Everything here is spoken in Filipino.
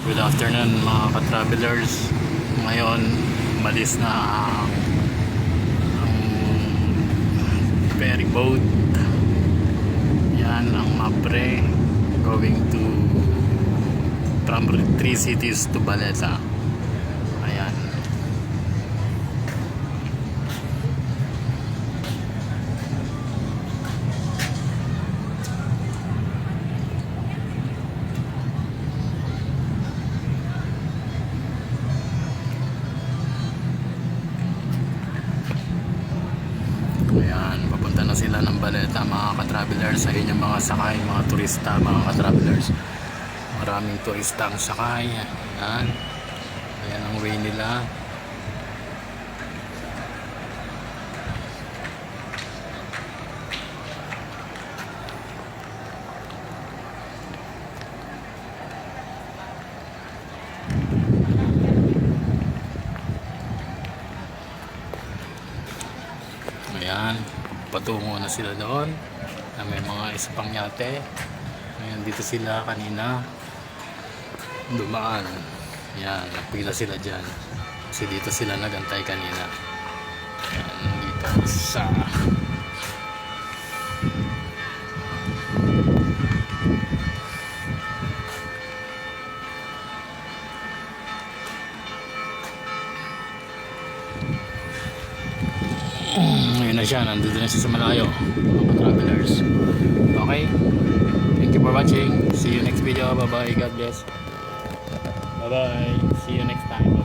Good afternoon mga ka-travelers. Ngayon, umalis na ang ferry boat. Yan ang Mapre going to from 3 cities to Baleta. Ayan. Ayan, papunta na sila ng Baleta mga ka-travelers. Ayun yung mga sakay, mga turista, mga ka-travelers. Maraming turista ang sakay. Ayan. Ayan ang way nila. Ayan, patungo na sila doon na may mga Espanyate. Ayan, dito sila kanina dumaan. Ayan, nagpila sila dyan kasi dito sila nagantay kanina. Ayan, dito sa ayun na siya, nandito na siya sa malayo mga travelers. Okay, thank you for watching. See you next video. Bye bye, God bless. Bye bye, see you next time.